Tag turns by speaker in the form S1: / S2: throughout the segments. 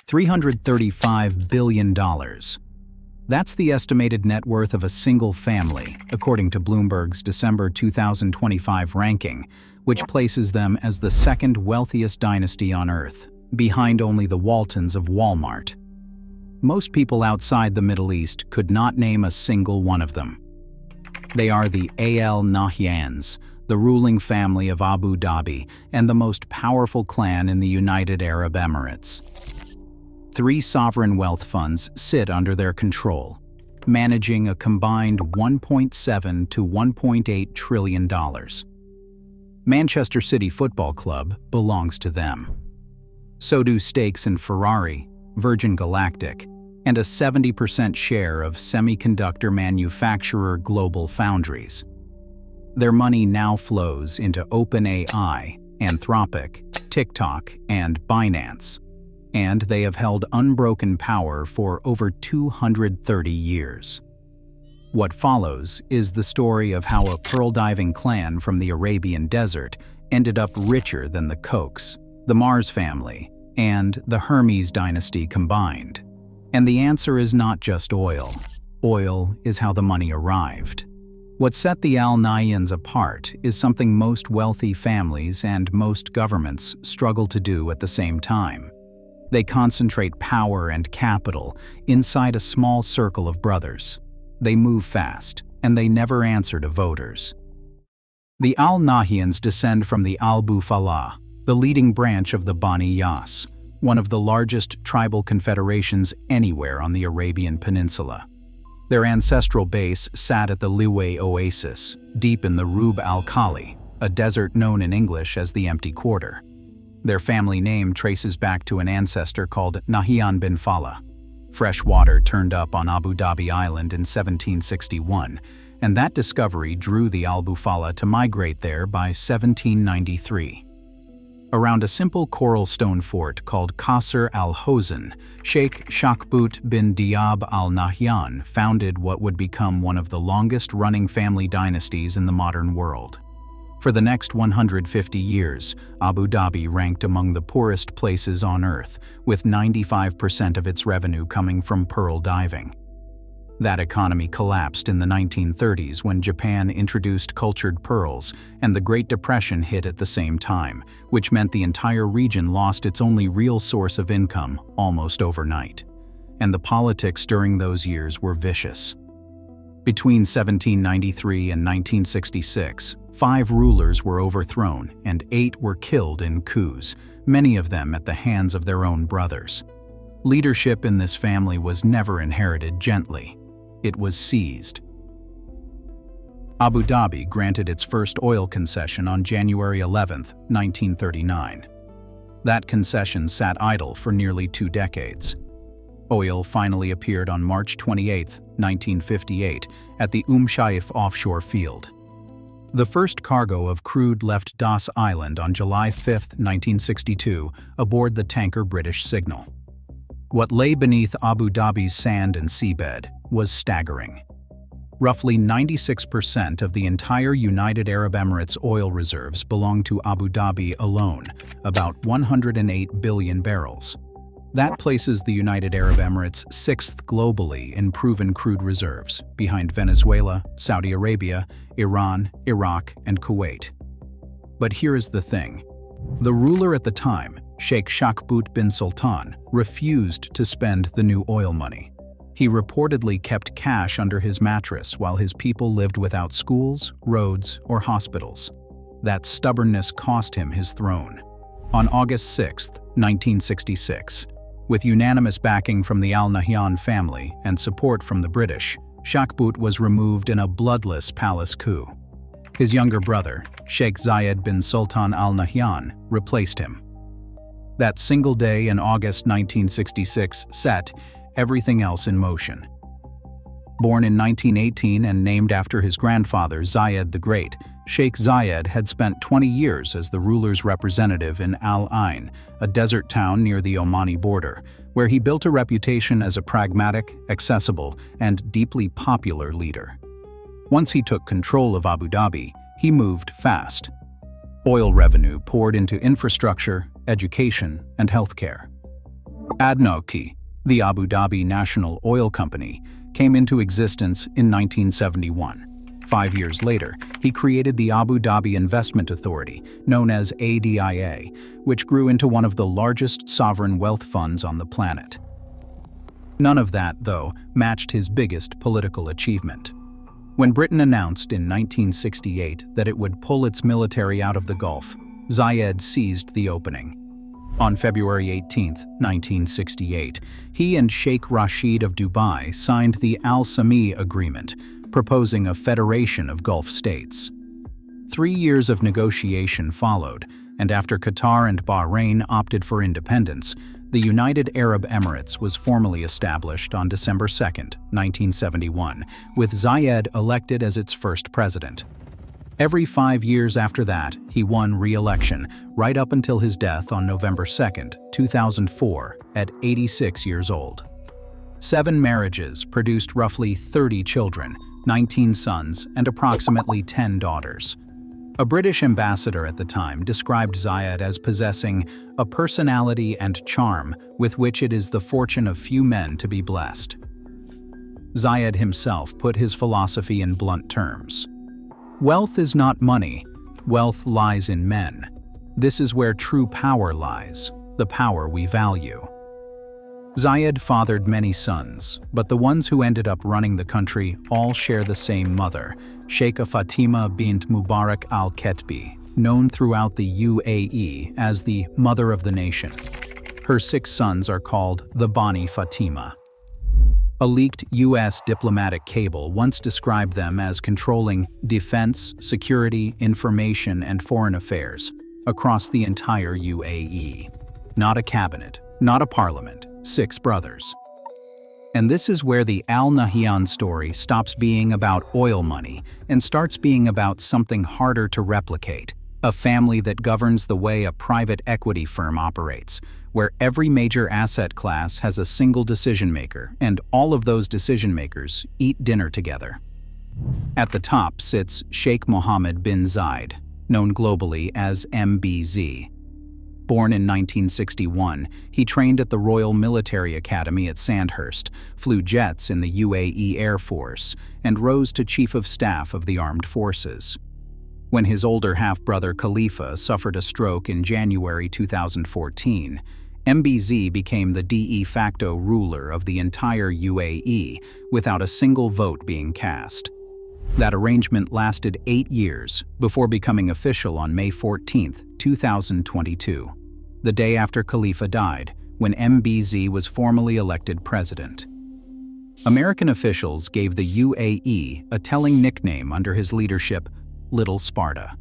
S1: $335 billion. That's the estimated net worth of a single family, according to Bloomberg's December 2025 ranking, which places them as the second wealthiest dynasty on Earth, behind only the Waltons of Walmart. Most people outside the Middle East could not name a single one of them. They are the Al Nahyans, the ruling family of Abu Dhabi and the most powerful clan in the United Arab Emirates. 3 sovereign wealth funds sit under their control, managing a combined $1.7 to $1.8 trillion. Manchester City Football Club belongs to them. So do stakes in Ferrari, Virgin Galactic, and a 70% share of semiconductor manufacturer Global Foundries. Their money now flows into OpenAI, Anthropic, TikTok, and Binance, and they have held unbroken power for over 230 years. What follows is the story of how a pearl-diving clan from the Arabian desert ended up richer than the Kochs, the Mars family, and the Hermès dynasty combined. And the answer is not just oil. Oil is how the money arrived. What set the Al Nahyans apart is something most wealthy families and most governments struggle to do at the same time. They concentrate power and capital inside a small circle of brothers. They move fast, and they never answer to voters. The Al Nahyans descend from the Al Bufala, the leading branch of the Bani Yas, one of the largest tribal confederations anywhere on the Arabian Peninsula. Their ancestral base sat at the Liway Oasis, deep in the Rub al-Khali, a desert known in English as the Empty Quarter. Their family name traces back to an ancestor called Nahyan bin Fala. Fresh water turned up on Abu Dhabi Island in 1761, and that discovery drew the Al Bufala to migrate there by 1793. Around a simple coral stone fort called Qasr al-Hozn, Sheikh Shakbut bin Diab al-Nahyan founded what would become one of the longest-running family dynasties in the modern world. For the next 150 years, Abu Dhabi ranked among the poorest places on Earth, with 95% of its revenue coming from pearl diving. That economy collapsed in the 1930s when Japan introduced cultured pearls, and the Great Depression hit at the same time, which meant the entire region lost its only real source of income almost overnight. And the politics during those years were vicious. Between 1793 and 1966, 5 rulers were overthrown and 8 were killed in coups, many of them at the hands of their own brothers. Leadership in this family was never inherited gently. It was seized. Abu Dhabi granted its first oil concession on January 11, 1939. That concession sat idle for nearly 2 decades. Oil finally appeared on March 28, 1958, at the Shaif offshore field. The first cargo of crude left Das Island on July 5, 1962, aboard the tanker British Signal. What lay beneath Abu Dhabi's sand and seabed was staggering. Roughly 96% of the entire United Arab Emirates oil reserves belong to Abu Dhabi alone, about 108 billion barrels. That places the United Arab Emirates 6th globally in proven crude reserves, behind Venezuela, Saudi Arabia, Iran, Iraq, and Kuwait. But here is the thing. The ruler at the time, Sheikh Shakbut bin Sultan, refused to spend the new oil money. He reportedly kept cash under his mattress while his people lived without schools, roads, or hospitals. That stubbornness cost him his throne. On August 6, 1966, with unanimous backing from the Al Nahyan family and support from the British, Shakbut was removed in a bloodless palace coup. His younger brother, Sheikh Zayed bin Sultan Al Nahyan, replaced him. That single day in August 1966 set everything else in motion. Born in 1918 and named after his grandfather, Zayed the Great, Sheikh Zayed had spent 20 years as the ruler's representative in Al Ain, a desert town near the Omani border, where he built a reputation as a pragmatic, accessible, and deeply popular leader. Once he took control of Abu Dhabi, he moved fast. Oil revenue poured into infrastructure, education, and healthcare. ADNOC, the Abu Dhabi National Oil Company, came into existence in 1971. 5 years later, he created the Abu Dhabi Investment Authority, known as ADIA, which grew into one of the largest sovereign wealth funds on the planet. None of that, though, matched his biggest political achievement. When Britain announced in 1968 that it would pull its military out of the Gulf, Zayed seized the opening. On February 18, 1968, he and Sheikh Rashid of Dubai signed the Al Sami Agreement, proposing a federation of Gulf states. 3 years of negotiation followed, and after Qatar and Bahrain opted for independence, the United Arab Emirates was formally established on December 2, 1971, with Zayed elected as its first president. Every 5 years after that, he won re-election, right up until his death on November 2, 2004, at 86 years old. 7 marriages produced roughly 30 children, 19 sons, and approximately 10 daughters. A British ambassador at the time described Zayed as possessing a personality and charm with which it is the fortune of few men to be blessed. Zayed himself put his philosophy in blunt terms. Wealth is not money, wealth lies in men. This is where true power lies, the power we value. Zayed fathered many sons, but the ones who ended up running the country all share the same mother, Sheikha Fatima bint Mubarak al-Ketbi, known throughout the UAE as the Mother of the Nation. Her 6 sons are called the Bani Fatima. A leaked U.S. diplomatic cable once described them as controlling defense, security, information, and foreign affairs across the entire UAE. Not a cabinet, not a parliament, 6 brothers. And this is where the Al Nahyan story stops being about oil money and starts being about something harder to replicate, a family that governs the way a private equity firm operates, where every major asset class has a single decision maker, and all of those decision makers eat dinner together. At the top sits Sheikh Mohammed bin Zayed, known globally as MBZ. Born in 1961, he trained at the Royal Military Academy at Sandhurst, flew jets in the UAE Air Force, and rose to Chief of Staff of the Armed Forces. When his older half-brother Khalifa suffered a stroke in January 2014, MBZ became the de facto ruler of the entire UAE without a single vote being cast. That arrangement lasted 8 years before becoming official on May 14, 2022, the day after Khalifa died, when MBZ was formally elected president. American officials gave the UAE a telling nickname under his leadership, Little Sparta.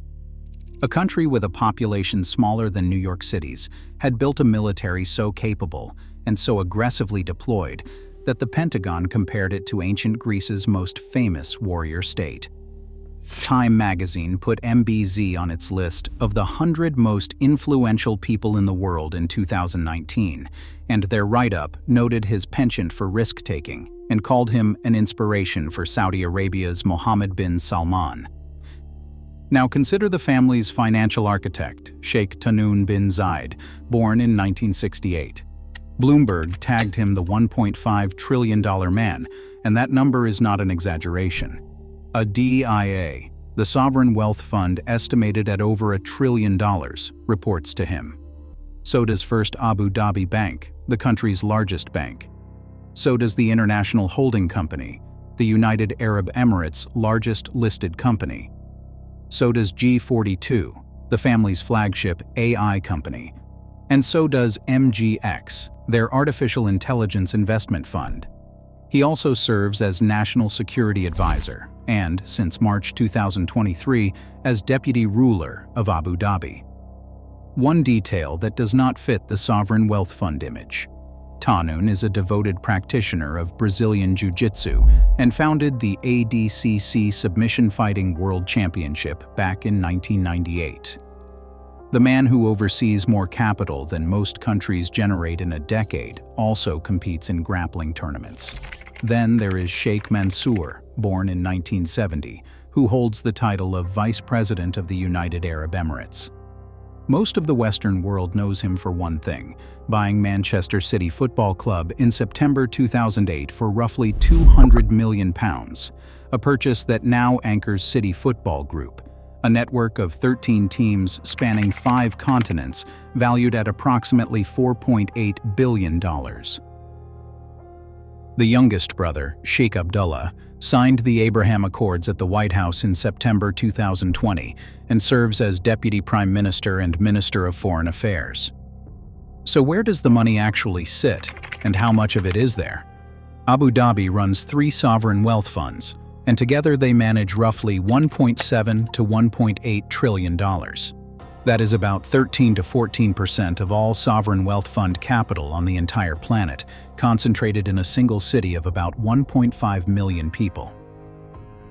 S1: A country with a population smaller than New York City's had built a military so capable and so aggressively deployed that the Pentagon compared it to ancient Greece's most famous warrior state. Time magazine put MBZ on its list of the 100 most influential people in the world in 2019, and their write-up noted his penchant for risk-taking and called him an inspiration for Saudi Arabia's Mohammed bin Salman. Now consider the family's financial architect, Sheikh Tahnoun bin Zayed, born in 1968. Bloomberg tagged him the $1.5 trillion man, and that number is not an exaggeration. A DIA, the sovereign wealth fund estimated at over $1 trillion, reports to him. So does First Abu Dhabi Bank, the country's largest bank. So does the International Holding Company, the United Arab Emirates' largest listed company. So does G42, the family's flagship AI company. And so does MGX, their artificial intelligence investment fund. He also serves as National Security Advisor and, since March 2023, as Deputy Ruler of Abu Dhabi. One detail that does not fit the sovereign wealth fund image. Tahnoun is a devoted practitioner of Brazilian Jiu-Jitsu and founded the ADCC Submission Fighting World Championship back in 1998. The man who oversees more capital than most countries generate in a decade also competes in grappling tournaments. Then there is Sheikh Mansour, born in 1970, who holds the title of Vice President of the United Arab Emirates. Most of the Western world knows him for one thing: buying Manchester City Football Club in September 2008 for roughly £200 million, a purchase that now anchors City Football Group, a network of 13 teams spanning 5 continents valued at approximately $4.8 billion. The youngest brother, Sheikh Abdullah, signed the Abraham Accords at the White House in September 2020 and serves as Deputy Prime Minister and Minister of Foreign Affairs. So where does the money actually sit, and how much of it is there? Abu Dhabi runs 3 sovereign wealth funds, and together they manage roughly $1.7 to $1.8 trillion. That is about 13 to 14% of all sovereign wealth fund capital on the entire planet, concentrated in a single city of about 1.5 million people.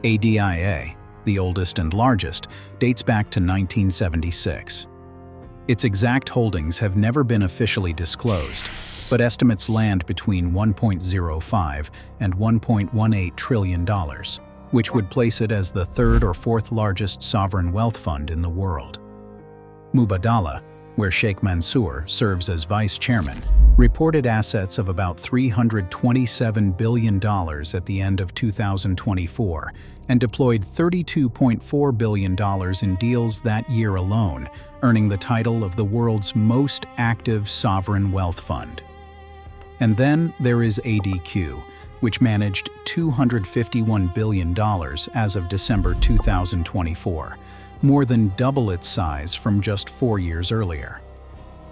S1: ADIA, the oldest and largest, dates back to 1976. Its exact holdings have never been officially disclosed, but estimates land between $1.05 and $1.18 trillion, which would place it as the 3rd or 4th largest sovereign wealth fund in the world. Mubadala, where Sheikh Mansour serves as vice chairman, reported assets of about $327 billion at the end of 2024 and deployed $32.4 billion in deals that year alone, earning the title of the world's most active sovereign wealth fund. And then there is ADQ, which managed $251 billion as of December 2024, more than double its size from just 4 years earlier.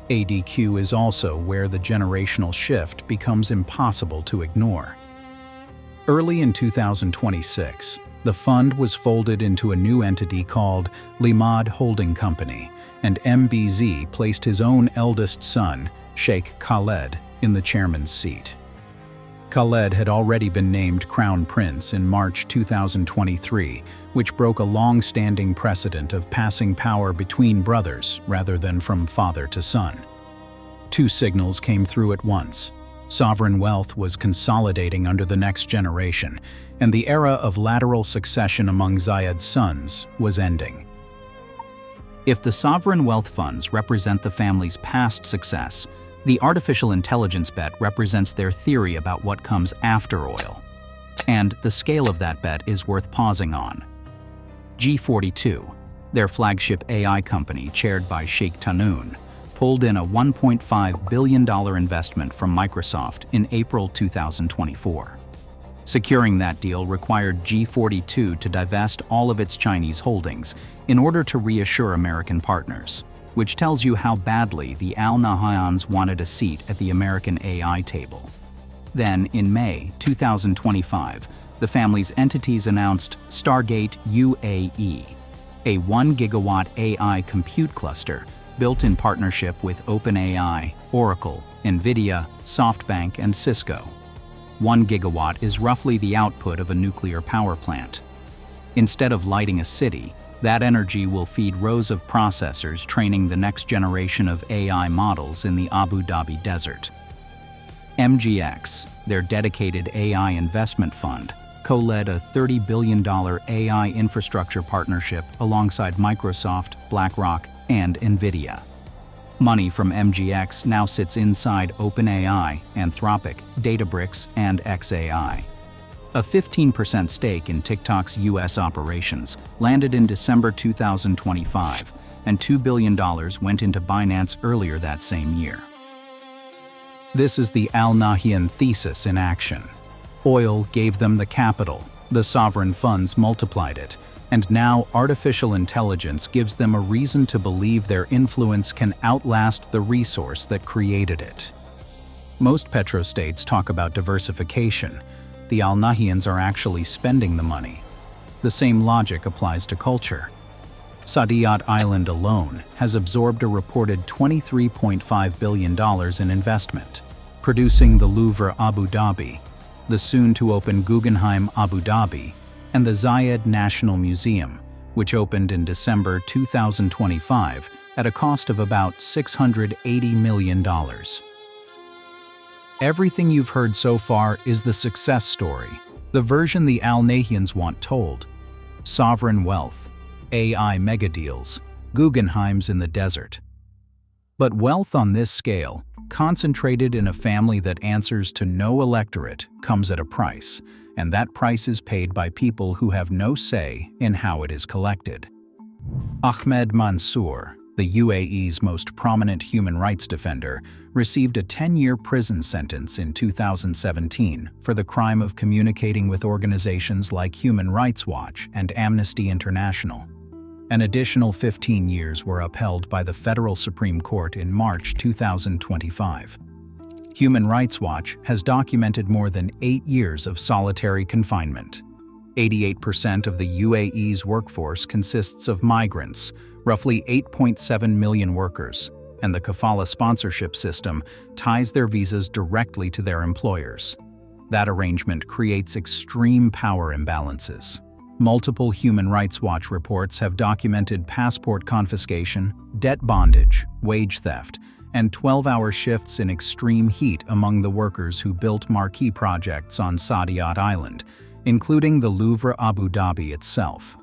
S1: ADQ is also where the generational shift becomes impossible to ignore. Early in 2026, the fund was folded into a new entity called Limad Holding Company, and MBZ placed his own eldest son, Sheikh Khaled, in the chairman's seat. Khaled had already been named Crown Prince in March 2023, which broke a long-standing precedent of passing power between brothers rather than from father to son. 2 signals came through at once. Sovereign wealth was consolidating under the next generation, and the era of lateral succession among Zayed's sons was ending. If the sovereign wealth funds represent the family's past success, the artificial intelligence bet represents their theory about what comes after oil. And the scale of that bet is worth pausing on. G42, their flagship AI company chaired by Sheikh Tahnoon, pulled in a $1.5 billion investment from Microsoft in April 2024. Securing that deal required G42 to divest all of its Chinese holdings in order to reassure American partners, which tells you how badly the Nahyans wanted a seat at the American AI table. Then, in May 2025, the family's entities announced Stargate UAE, a 1 gigawatt AI compute cluster built in partnership with OpenAI, Oracle, NVIDIA, SoftBank, and Cisco. 1 gigawatt is roughly the output of a nuclear power plant. Instead of lighting a city, that energy will feed rows of processors training the next generation of AI models in the Abu Dhabi desert. MGX, their dedicated AI investment fund, co-led a $30 billion AI infrastructure partnership alongside Microsoft, BlackRock, and NVIDIA. Money from MGX now sits inside OpenAI, Anthropic, Databricks, and xAI. A 15% stake in TikTok's U.S. operations landed in December 2025, and $2 billion went into Binance earlier that same year. This is the Al-Nahyan thesis in action. Oil gave them the capital, the sovereign funds multiplied it, and now artificial intelligence gives them a reason to believe their influence can outlast the resource that created it. Most petrostates talk about diversification. The Al-Nahyans are actually spending the money. The same logic applies to culture. Saadiyat Island alone has absorbed a reported $23.5 billion in investment, producing the Louvre Abu Dhabi, the soon-to-open Guggenheim Abu Dhabi, and the Zayed National Museum, which opened in December 2025 at a cost of about $680 million. Everything you've heard so far is the success story, the version the Al-Nahyans want told. Sovereign wealth, AI megadeals, Guggenheims in the desert. But wealth on this scale, concentrated in a family that answers to no electorate, comes at a price, and that price is paid by people who have no say in how it is collected. Ahmed Mansour, the UAE's most prominent human rights defender, received a 10-year prison sentence in 2017 for the crime of communicating with organizations like Human Rights Watch and Amnesty International. An additional 15 years were upheld by the Federal Supreme Court in March 2025. Human Rights Watch has documented more than 8 years of solitary confinement. 88% of the UAE's workforce consists of migrants, roughly 8.7 million workers, and the kafala sponsorship system ties their visas directly to their employers. That arrangement creates extreme power imbalances. Multiple Human Rights Watch reports have documented passport confiscation, debt bondage, wage theft, and 12-hour shifts in extreme heat among the workers who built marquee projects on Saadiyat Island, including the Louvre Abu Dhabi itself.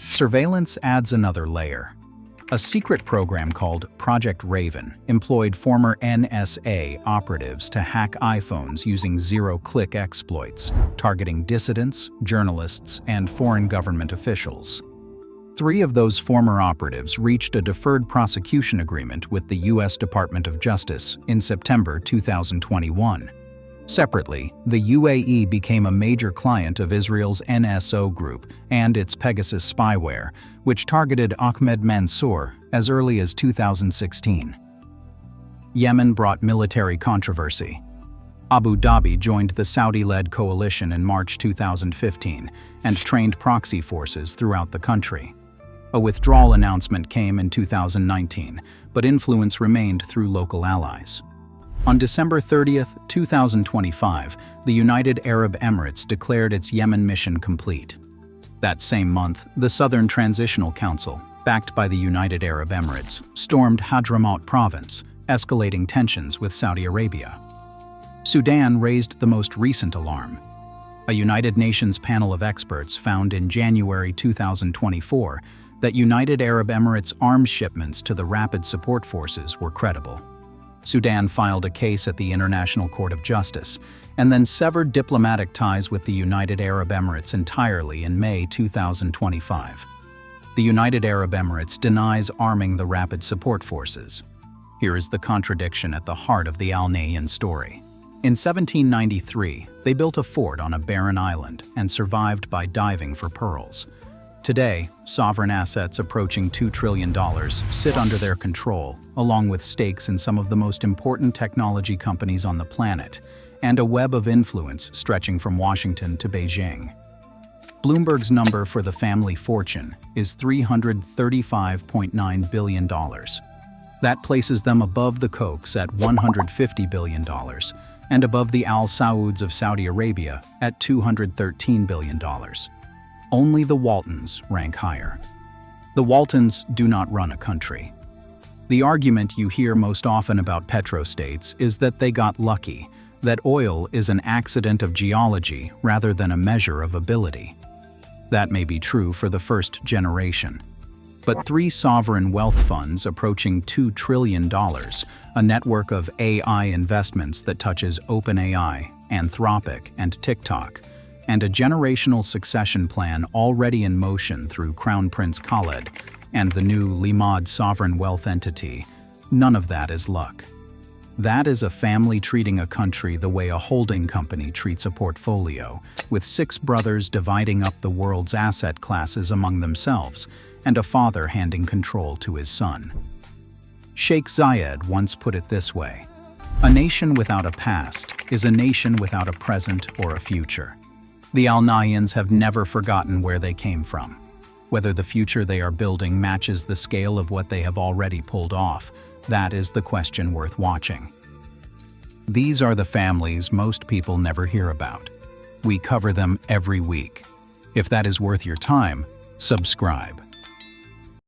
S1: Surveillance adds another layer. A secret program called Project Raven employed former NSA operatives to hack iPhones using zero-click exploits, targeting dissidents, journalists, and foreign government officials. 3 of those former operatives reached a deferred prosecution agreement with the U.S. Department of Justice in September 2021. Separately, the UAE became a major client of Israel's NSO group and its Pegasus spyware, which targeted Ahmed Mansour as early as 2016. Yemen brought military controversy. Abu Dhabi joined the Saudi-led coalition in March 2015 and trained proxy forces throughout the country. A withdrawal announcement came in 2019, but influence remained through local allies. On December 30, 2025, the United Arab Emirates declared its Yemen mission complete. That same month, the Southern Transitional Council, backed by the United Arab Emirates, stormed Hadramaut province, escalating tensions with Saudi Arabia. Sudan raised the most recent alarm. A United Nations panel of experts found in January 2024 that United Arab Emirates arms shipments to the Rapid Support Forces were credible. Sudan filed a case at the International Court of Justice and then severed diplomatic ties with the United Arab Emirates entirely in May 2025. The United Arab Emirates denies arming the Rapid Support Forces. Here is the contradiction at the heart of the Al Nahyan story. In 1793, they built a fort on a barren island and survived by diving for pearls. Today, sovereign assets approaching $2 trillion sit under their control, along with stakes in some of the most important technology companies on the planet, and a web of influence stretching from Washington to Beijing. Bloomberg's number for the family fortune is $335.9 billion. That places them above the Kochs at $150 billion, and above the Al Sauds of Saudi Arabia at $213 billion. Only the Waltons rank higher. The Waltons do not run a country. The argument you hear most often about Petrostates is that they got lucky, that oil is an accident of geology rather than a measure of ability. That may be true for the first generation. But 3 sovereign wealth funds approaching $2 trillion, a network of AI investments that touches OpenAI, Anthropic, and TikTok, and a generational succession plan already in motion through Crown Prince Khaled and the new Limad sovereign wealth entity, none of that is luck. That is a family treating a country the way a holding company treats a portfolio, with 6 brothers dividing up the world's asset classes among themselves, and a father handing control to his son. Sheikh Zayed once put it this way: "A nation without a past is a nation without a present or a future." The Al Nahyans have never forgotten where they came from. Whether the future they are building matches the scale of what they have already pulled off, that is the question worth watching. These are the families most people never hear about. We cover them every week. If that is worth your time, subscribe.